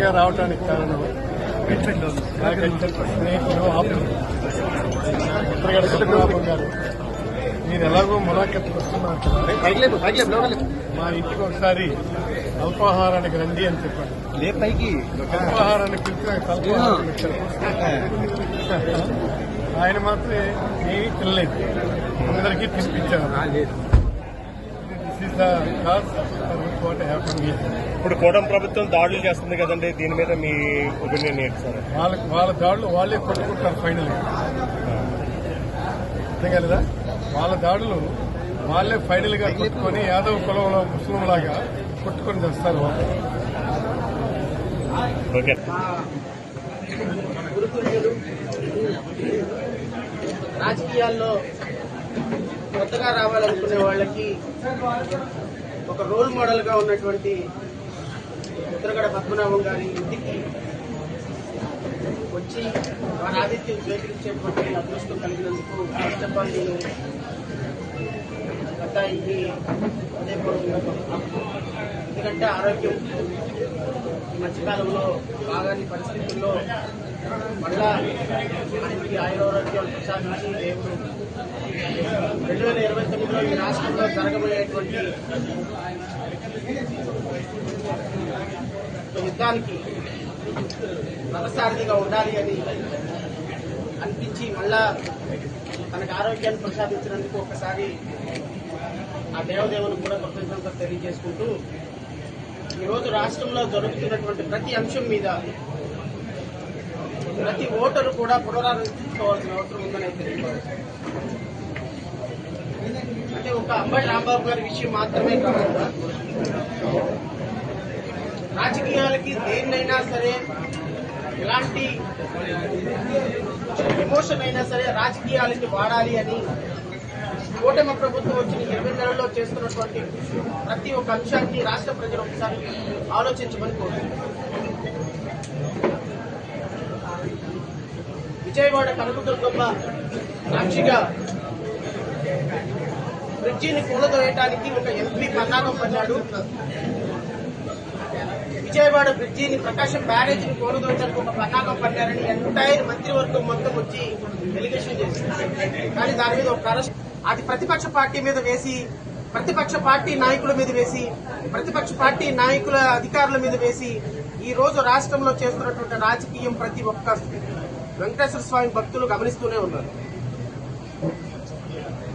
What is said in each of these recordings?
ముఖ్యంగా రావడానికి కారణం స్నేహితులు ఆప్తులు ఉత్తరగడ పద్మనాభం గారు. మీరు ఎలాగో ములాఖత్తుకు వస్తున్నారు కదా, మా ఇంటికి ఒకసారి అల్పాహారానికి రండి అని చెప్పాడు. అల్పాహారాన్ని పిలిచి నాకు అల్పాహారం ఇచ్చారు. ఆయన మాత్రమే ఏమీ తినలేదు, అందరికీ తినిపించారు. ఇప్పుడు కూటమి ప్రభుత్వం దాడులు చేస్తుంది కదండి, దీని మీద మీ ఒపీనియన్ ఏంటి సార్? వాళ్ళ దాడులు వాళ్ళే కొట్టుకుంటారు ఫైనల్, అంతే కదా? వాళ్ళ దాడులు వాళ్ళే ఫైనల్ గా కొట్టుకొని యాదవ్ కులంలో ముస్లిం లాగా కొట్టుకొని తెస్తారు వాళ్ళు. రాజకీయాల్లో కొత్తగా రావాలనుకునే వాళ్ళకి ఒక రోల్ మోడల్ గా ఉన్నటువంటి ఉత్తరగడ పద్మనాభం గారి ఇంటికి వచ్చి వారి ఆతిథ్యం స్వీకరించేటువంటి అదృష్టం కలిగినందుకు చెప్పాలి. నేను గతానికి ఎందుకంటే ఆరోగ్యం ఈ మధ్యకాలంలో బాగాని పరిస్థితుల్లో మళ్ళా ఆయనకి ఆయురారోగ్యాలు ప్రసాదించి దేవుడు 2029లో ఈ రాష్ట్రంలో జరగబోయేటువంటి యుద్ధానికి రథసారథిగా ఉండాలి అని అనిపించి మళ్ళా తనకు ఆరోగ్యాన్ని ప్రసాదించినందుకు ఒకసారి ఆ దేవదేవుని కూడా కృతజ్ఞతలు తెలియజేసుకుంటూ ఈరోజు రాష్ట్రంలో జరుగుతున్నటువంటి ప్రతి అంశం మీద ప్రతి ఓటరు కూడా పునరాలోచించుకోవాల్సిన అవసరం ఉందని తెలియదు. అంటే ఒక అంబటి రాంబాబు గారి విషయం మాత్రమే కాకుండా రాజకీయాలకి దేన్నైనా సరే, ఎలాంటి ఎమోషన్ అయినా సరే రాజకీయాలకి వాడాలి అని కూటమి ప్రభుత్వం వచ్చిన 20 నెలల్లో చేస్తున్నటువంటి ప్రతి ఒక్క అంశాన్ని రాష్ట్ర ప్రజలు ఒకసారి ఆలోచించమని కోరుతున్నారు. విజయవాడ కనకదుర్గమ్మ సాక్షిగా బ్రిడ్జిని కూలదోయటానికి ఒక ఎంపీ పన్నాగం పన్నాడు. విజయవాడ బ్రిడ్జిని ప్రకాశం బ్యారేజీని కూలదోయడానికి ఒక పన్నాగం పన్నారని ఎంటైర్ మంత్రివర్గం మొత్తం వచ్చి డెలిగేషన్ చేసింది. కానీ దాని మీద ఒక అరెస్ట్, అది ప్రతిపక్ష పార్టీ మీద వేసి, ప్రతిపక్ష పార్టీ నాయకుల మీద వేసి, ప్రతిపక్ష పార్టీ నాయకుల అధికారుల మీద వేసి ఈ రోజు రాష్ట్రంలో చేస్తున్నటువంటి రాజకీయం ప్రతి ఒక్క వెంకటేశ్వర స్వామి భక్తులు గమనిస్తూనే ఉన్నారు.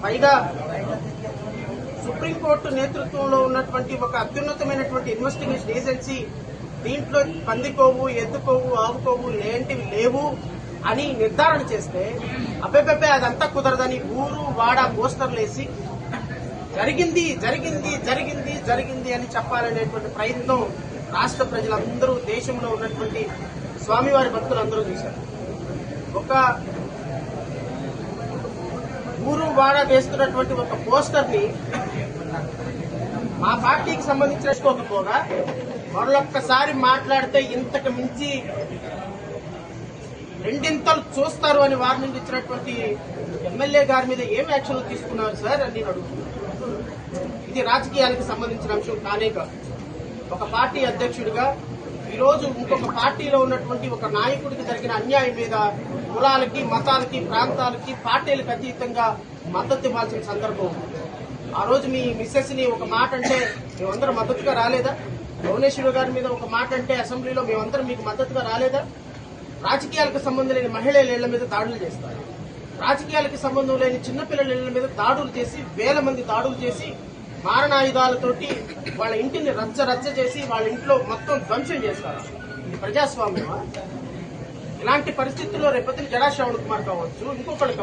పైగా సుప్రీంకోర్టు నేతృత్వంలో ఉన్నటువంటి ఒక అత్యున్నతమైనటువంటి ఇన్వెస్టిగేషన్ ఏజెన్సీ దీంట్లో పందికోవు, ఎద్దుకోవు, ఆవుకోవు లేంటివి లేవు అని నిర్ధారణ చేస్తే అబ్బెబ్బెబ్బే అదంతా కుదరదని ఊరు వాడ పోస్టర్లు వేసి జరిగింది జరిగింది జరిగింది జరిగింది అని చెప్పాలనేటువంటి ప్రయత్నం రాష్ట్ర ప్రజలందరూ, దేశంలో ఉన్నటువంటి స్వామివారి భక్తులందరూ చేశారు. ఒక ఊరు వాడ వేస్తున్నటువంటి ఒక పోస్టర్ ని మా పార్టీకి సంబంధించుకోకపోగా మరొక్కసారి మాట్లాడితే ఇంతకు మించి రెండింతలు చూస్తారు అని వార్నింగ్ ఇచ్చినటువంటి ఎమ్మెల్యే గారి మీద ఏం యాక్షన్ తీసుకున్నారు సార్ అని నేను అడుగుతున్నాను. ఇది రాజకీయాలకు సంబంధించిన అంశం కానే కాదు. ఒక పార్టీ అధ్యక్షుడిగా ఈరోజు ఇంకొక పార్టీలో ఉన్నటువంటి ఒక నాయకుడికి జరిగిన అన్యాయం మీద కులాలకి, మతాలకి, ప్రాంతాలకి, పార్టీలకు అతీతంగా మద్దతు ఇవ్వాల్సిన సందర్భం. ఆ రోజు మీ మిస్సెస్ ని ఒక మాట అంటే మేమందరం మద్దతుగా రాలేదా? భువనేశ్వర్ గారి మీద ఒక మాట అంటే అసెంబ్లీలో మేమందరం మీకు మద్దతుగా రాలేదా? రాజకీయాలకు సంబంధం లేని మహిళల ఇళ్ల మీద దాడులు చేస్తారు. రాజకీయాలకు సంబంధం లేని చిన్నపిల్లల ఇళ్ల మీద దాడులు చేసి, వేల మంది దాడులు చేసి, మారణాయుధాలతోటి వాళ్ళ ఇంటిని రచ్చ చేసి వాళ్ళ ఇంట్లో మొత్తం ధ్వంసం చేస్తారు. ఇది ప్రజాస్వామ్యమా? ఇలాంటి పరిస్థితుల్లో రేపొద్దున జడా శ్రవణ్ కుమార్ కావచ్చు, ఇంకొకరు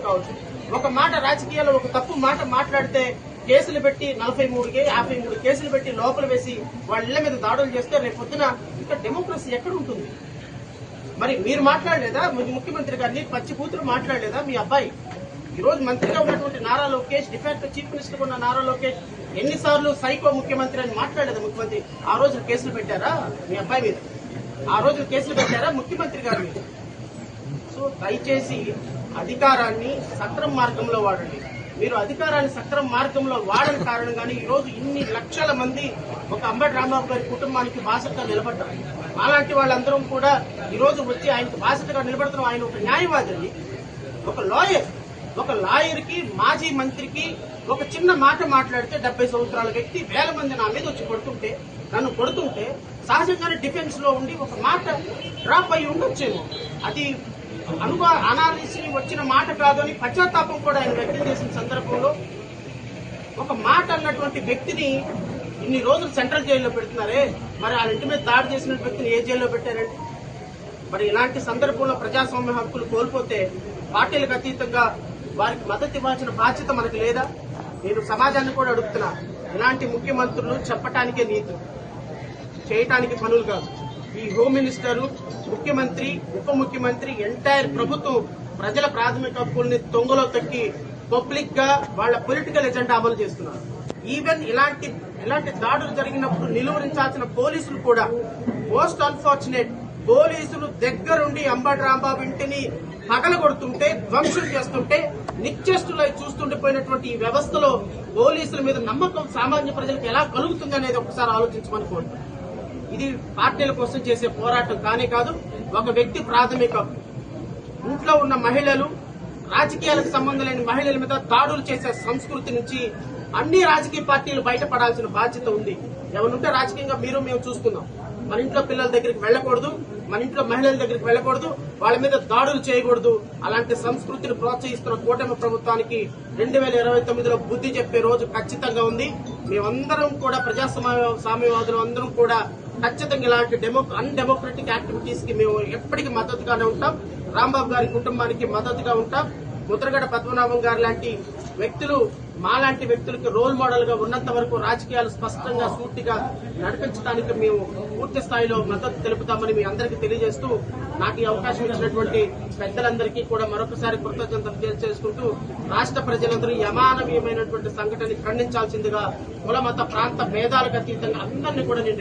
కావచ్చు, ఒక మాట రాజకీయాల్లో ఒక తప్పు మాట మాట్లాడితే కేసులు పెట్టి 53 కేసులు పెట్టి లోపల వేసి వాళ్ళ ఇళ్ల మీద దాడులు చేస్తే రేపొద్దున ఇంకా డెమోక్రసీ ఎక్కడ ఉంటుంది? మరి మీరు మాట్లాడలేదా? ముఖ్యమంత్రి గారిని పచ్చి కూతురు మాట్లాడలేదా? మీ అబ్బాయి ఈరోజు మంత్రిగా ఉన్నటువంటి Nara Lokesh, de facto chief minister ఉన్న నారా లోకేష్ ఎన్నిసార్లు సైకో ముఖ్యమంత్రి అని మాట్లాడలేదా ముఖ్యమంత్రి? ఆ రోజు కేసులు పెట్టారా మీ అబ్బాయి మీద? ఆ రోజు కేసులు పెట్టారా ముఖ్యమంత్రి గారి మీద? సో దయచేసి అధికారాన్ని సక్రమ మార్గంలో వాడండి. మీరు అధికారాన్ని సక్రమ మార్గంలో వాడని కారణంగానే ఈరోజు ఇన్ని లక్షల మంది ఒక అంబటి రాంబాబు గారి కుటుంబానికి బాసటగా నిలబడ్డారు. అలాంటి వాళ్ళందరం కూడా ఈ రోజు వచ్చి ఆయనకు బాధ్యతగా నిలబడుతున్నాం. ఆయన ఒక న్యాయవాది, ఒక లాయర్ కి మాజీ మంత్రికి ఒక చిన్న మాట మాట్లాడితే 70 సంవత్సరాల వ్యక్తి వేల మంది నా మీద వచ్చి నన్ను కొడుతుంటే సహజంగానే డిఫెన్స్ లో ఉండి ఒక మాట డ్రాప్ అయి ఉండొచ్చేమో. అది అనాలిసి వచ్చిన మాట కాదు అని పశ్చాత్తాపం కూడా ఆయన వ్యక్తం చేసిన సందర్భంలో ఒక మాట అన్నటువంటి వ్యక్తిని ఇన్ని రోజులు సెంట్రల్ జైల్లో పెడుతున్నారే, మరి వాళ్ళ ఇంటి మీద దాడి చేసిన వ్యక్తిని ఏ జైల్లో పెట్టారండి? మరి ఇలాంటి సందర్భంలో ప్రజాస్వామ్య హక్కులు కోల్పోతే పార్టీలకు అతీతంగా వారికి మద్దతు ఇవ్వాల్సిన బాధ్యత మనకు లేదా? నేను సమాజాన్ని కూడా అడుగుతున్నా, ఇలాంటి ముఖ్యమంత్రులు చెప్పటానికే నీతులు, చేయటానికి పనులు కాదు. ఈ హోమ్ మినిస్టరు, ముఖ్యమంత్రి, ఉప ముఖ్యమంత్రి, ఎంటైర్ ప్రభుత్వం ప్రజల ప్రాథమిక హక్కుల్ని తొంగలో తొక్కి పబ్లిక్ గా వాళ్ళ పొలిటికల్ ఎజెండా అమలు చేస్తున్నారు. ఈవెన్ ఇలాంటి దాడులు జరిగినప్పుడు నిలువరించాల్సిన పోలీసులు కూడా మోస్ట్ అన్ఫార్చునేట్, పోలీసులు దగ్గరుండి అంబటి రాంబాబు ఇంటిని పగలగొడుతుంటే, ధ్వంసం చేస్తుంటే నిశ్చేష్టులై చూస్తుండిపోయినటువంటి ఈ వ్యవస్థలో పోలీసుల మీద నమ్మకం సామాన్య ప్రజలకు ఎలా కలుగుతుంది అనేది ఒకసారి ఆలోచించమని కోరుతున్నాను. ఇది పార్టీల కోసం చేసే పోరాటం కానే కాదు. ఒక వ్యక్తి ప్రాథమిక ఇంట్లో ఉన్న మహిళలు, రాజకీయాలకు సంబంధం లేని మహిళల మీద దాడులు చేసే సంస్కృతి నుంచి అన్ని రాజకీయ పార్టీలు బయటపడాల్సిన బాధ్యత ఉంది. ఎవరుంటే రాజకీయంగా మేము చూసుకుందాం. మన ఇంట్లో పిల్లల దగ్గరికి వెళ్లకూడదు, మన ఇంట్లో మహిళల దగ్గరికి వెళ్లకూడదు, వాళ్ళ మీద దాడులు చేయకూడదు. అలాంటి సంస్కృతిని ప్రోత్సహిస్తున్న కూటమి ప్రభుత్వానికి 2029లో బుద్ధి చెప్పే రోజు ఖచ్చితంగా ఉంది. మేమందరం కూడా ప్రజాస్వామ్యవాదులు అందరం కూడా ఖచ్చితంగా ఇలాంటి అన్డెమోక్రటిక్ యాక్టివిటీస్ కి మేము ఎప్పటికీ మద్దతుగానే ఉంటాం. రాంబాబు గారి కుటుంబానికి మద్దతుగా ఉంటాం. ముద్రగడ పద్మనాభం గారు లాంటి వ్యక్తులు, మాలాంటి వ్యక్తులకు రోల్ మోడల్ గా ఉన్నంత వరకు రాజకీయాలు స్పష్టంగా సూటిగా నడిపించడానికి మేము పూర్తి స్థాయిలో మద్దతు తెలుపుతామని మీ అందరికీ తెలియజేస్తూ, నాకు ఈ అవకాశం ఇచ్చినటువంటి పెద్దలందరికీ కూడా మరొకసారి కృతజ్ఞతలు తెలియజేసుకుంటూ, రాష్ట్ర ప్రజలందరూ ఈ అమానవీయమైనటువంటి సంఘటనని ఖండించాల్సిందిగా కుల మత ప్రాంత భేదాలకు అతీతంగా అందరినీ కూడా నేను